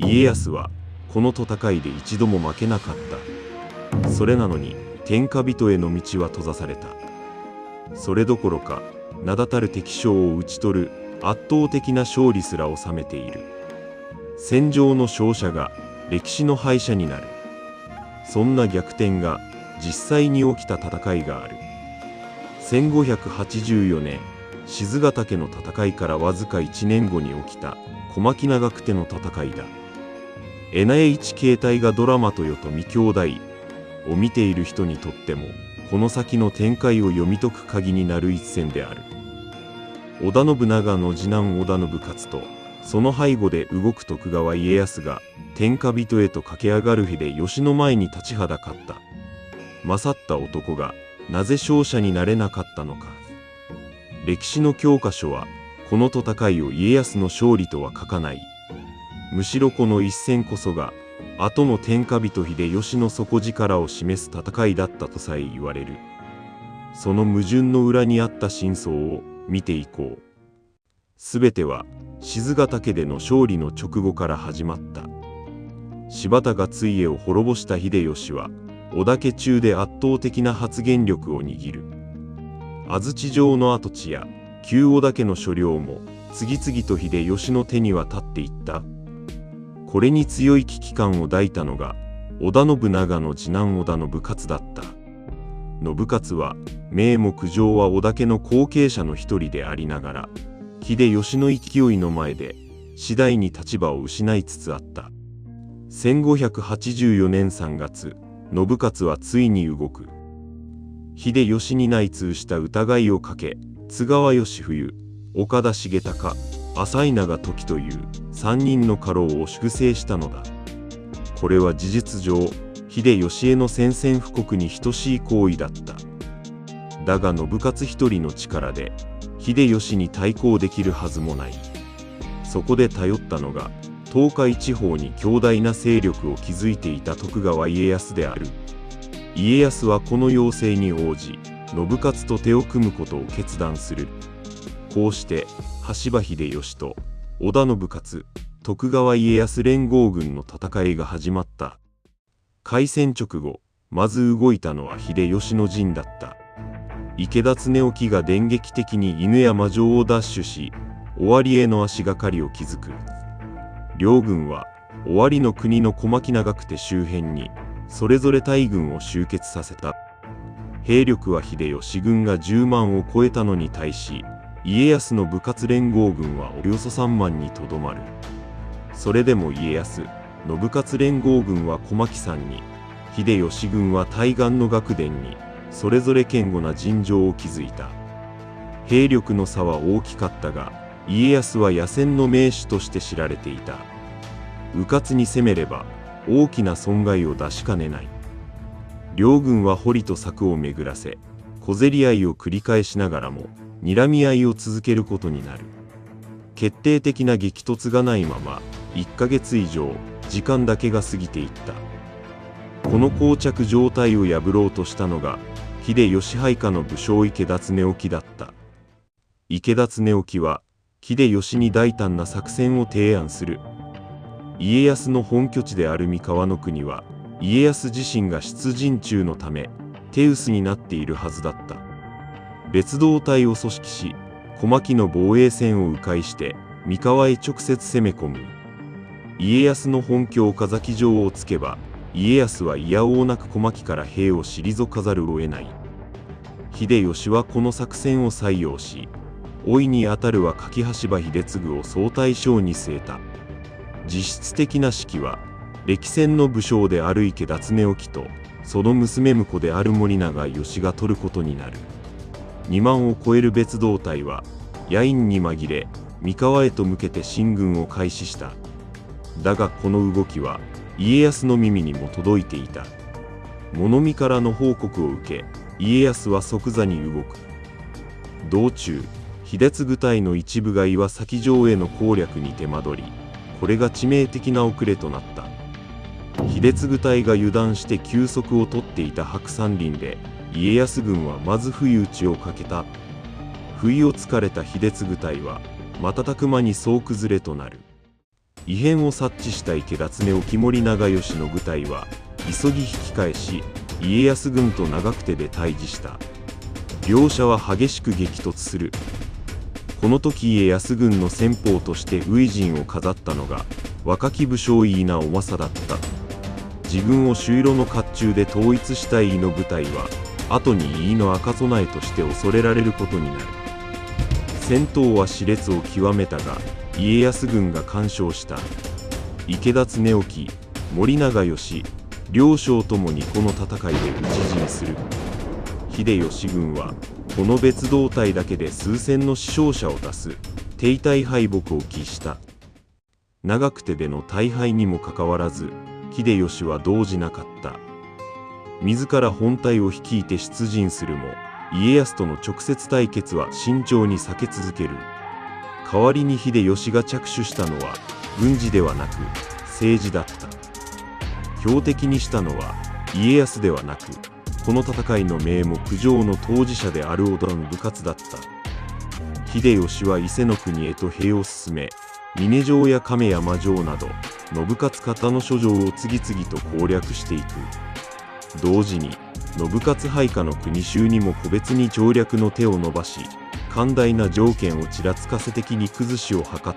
家康はこの戦いで一度も負けなかった。それなのに天下人への道は閉ざされた。それどころか名だたる敵将を討ち取る圧倒的な勝利すら収めている。戦場の勝者が歴史の敗者になる。そんな逆転が実際に起きた戦いがある。1584年賤ヶ岳の戦いからわずか1年後に起きた小牧長久手の戦いだ。NH 形態がドラマ豊臣兄弟を見ている人にとってもこの先の展開を読み解く鍵になる一戦である。織田信長の次男織田信雄とその背後で動く徳川家康が天下人へと駆け上がる秀吉の前に立ちはだかった。勝った男がなぜ勝者になれなかったのか。歴史の教科書はこの戦いを家康の勝利とは書かない。むしろこの一戦こそが後の天下人秀吉の底力を示す戦いだったとさえ言われる。その矛盾の裏にあった真相を見ていこう。すべては賤ヶ岳での勝利の直後から始まった。柴田勝家を滅ぼした秀吉は織田家中で圧倒的な発言力を握る。安土城の跡地や旧織田家の所領も次々と秀吉の手には立っていった。これに強い危機感を抱いたのが織田信長の次男織田信雄だった。信雄は名目上は織田家の後継者の一人でありながら秀吉の勢いの前で次第に立場を失いつつあった。1584年3月信雄はついに動く。秀吉に内通した疑いをかけ津川義冬、岡田重隆、浅井長時という3人の家老を粛清したのだ。これは事実上秀吉への宣戦布告に等しい行為だった。だが信雄一人の力で秀吉に対抗できるはずもない。そこで頼ったのが東海地方に強大な勢力を築いていた徳川家康である。家康はこの要請に応じ信雄と手を組むことを決断する。こうして羽柴秀吉と織田信雄、徳川家康連合軍の戦いが始まった。開戦直後まず動いたのは秀吉の陣だった。池田恒興が電撃的に犬山城を奪取し尾張への足がかりを築く。両軍は尾張の国の小牧長久手周辺にそれぞれ大軍を集結させた。兵力は秀吉軍が10万を超えたのに対し家康の武勝連合軍はおよそ3万にとどまる。それでも家康、信勝連合軍は小牧山に、秀吉軍は対岸の楽田にそれぞれ堅固な陣場を築いた。兵力の差は大きかったが家康は野戦の名手として知られていた。迂闊に攻めれば大きな損害を出しかねない。両軍は堀と柵を巡らせ小競り合いを繰り返しながらも睨み合いを続けることになる。決定的な激突がないまま1ヶ月以上時間だけが過ぎていった。この膠着状態を破ろうとしたのが秀吉配下の武将池田恒興だった。池田恒興は秀吉に大胆な作戦を提案する。家康の本拠地である三河国は家康自身が出陣中のため手薄になっているはずだった。別動隊を組織し小牧の防衛線を迂回して三河へ直接攻め込む。家康の本拠岡崎城をつけば家康はいやおうなく小牧から兵を退かざるを得ない。秀吉はこの作戦を採用し甥にあたるは柿羽柴秀次を総大将に据えた。実質的な指揮は歴戦の武将である池田恒興とその娘婿である森長吉が取ることになる。2万を超える別動隊は夜陰に紛れ三河へと向けて進軍を開始した。だがこの動きは家康の耳にも届いていた。物見からの報告を受け家康は即座に動く。道中秀次隊の一部が岩崎城への攻略に手間取りこれが致命的な遅れとなった。秀次隊が油断して休息を取っていた白山林で家康軍はまず不意打ちをかけた。不意をつかれた秀次隊は瞬く間に総崩れとなる。異変を察知した池田恒興森長吉の部隊は急ぎ引き返し、家康軍と長久手で対峙した。両者は激しく激突する。この時家康軍の先鋒として初陣を飾ったのが若き武将井伊直政だった。自軍を朱色の甲冑で統一した井伊の部隊は後に井伊の赤備えとして恐れられることになる。戦闘は熾烈を極めたが家康軍が完勝した。池田恒興、森長吉両将ともにこの戦いで討ち死にする。秀吉軍はこの別動隊だけで数千の死傷者を出す手痛い敗北を喫した。長久手での大敗にもかかわらず秀吉は動じなかった。自ら本隊を率いて出陣するも家康との直接対決は慎重に避け続ける。代わりに秀吉が着手したのは軍事ではなく政治だった。標的にしたのは家康ではなくこの戦いの名目上の当事者である織田の部活だった。秀吉は伊勢の国へと兵を進め、峰城や亀山城など信雄方の諸城を次々と攻略していく。同時に信雄配下の国衆にも個別に調略の手を伸ばし、寛大な条件をちらつかせ的に崩しを図った。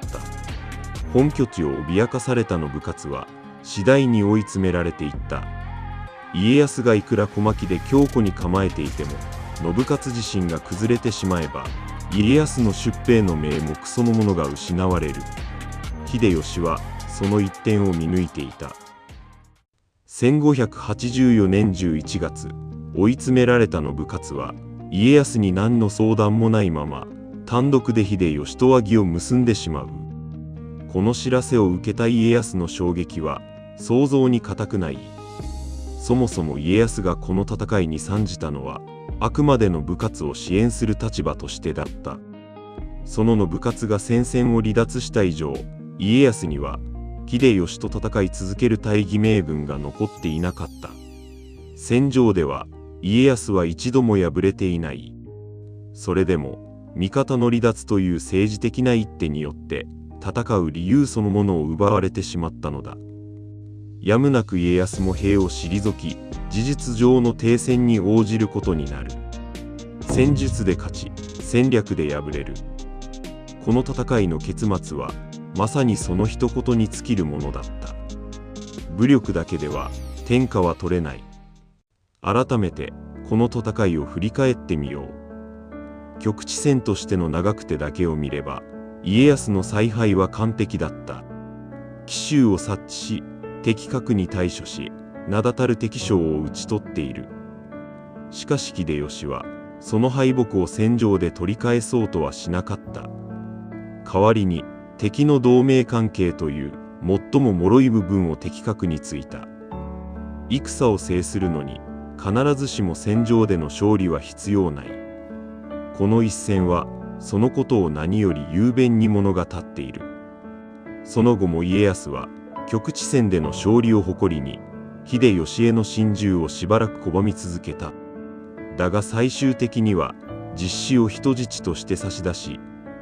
本拠地を脅かされた信雄は次第に追い詰められていった。家康がいくら小牧で強固に構えていても信雄自身が崩れてしまえば家康の出兵の名目そのものが失われる。秀吉はその一点を見抜いていた。1584年11月、追い詰められた信雄は家康に何の相談もないまま単独で秀吉と和議を結んでしまう。この知らせを受けた家康の衝撃は想像に難くない。そもそも家康がこの戦いに参じたのはあくまでの部活を支援する立場としてだった。その部活が戦線を離脱した以上、家康には秀吉と戦い続ける大義名分が残っていなかった。戦場では家康は一度も敗れていない。それでも味方の離脱という政治的な一手によって戦う理由そのものを奪われてしまったのだ。やむなく家康も兵を退き、事実上の停戦に応じることになる。戦術で勝ち、戦略で敗れる。この戦いの結末はまさにその一言に尽きるものだった。武力だけでは天下は取れない。改めてこの戦いを振り返ってみよう。局地戦としての長久手だけを見れば家康の采配は完璧だった。奇襲を察知し的確に対処し、名だたる敵将を討ち取っている。しかし秀吉はその敗北を戦場で取り返そうとはしなかった。代わりに敵の同盟関係という最も脆い部分を的確についた。戦を制するのに必ずしも戦場での勝利は必要ない。この一戦はそのことを何より雄弁に物語っている。その後も家康は局地戦での勝利を誇りに秀吉への心中をしばらく拒み続けた。だが最終的には実子を人質として差し出し、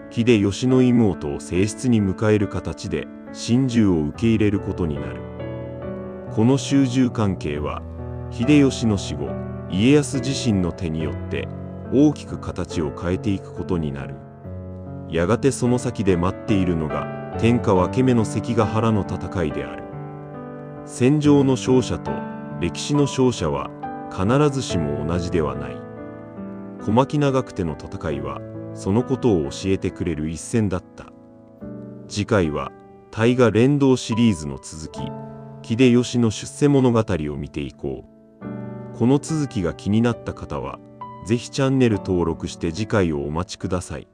秀吉の妹を正室に迎える形で心中を受け入れることになる。この主従関係は秀吉の死後家康自身の手によって大きく形を変えていくことになる。やがてその先で待っているのが天下分け目の関ヶ原の戦いである。戦場の勝者と歴史の勝者は必ずしも同じではない。小牧長久手の戦いはそのことを教えてくれる一戦だった。次回は大河連動シリーズの続き、秀吉の出世物語を見ていこう。この続きが気になった方は、ぜひチャンネル登録して次回をお待ちください。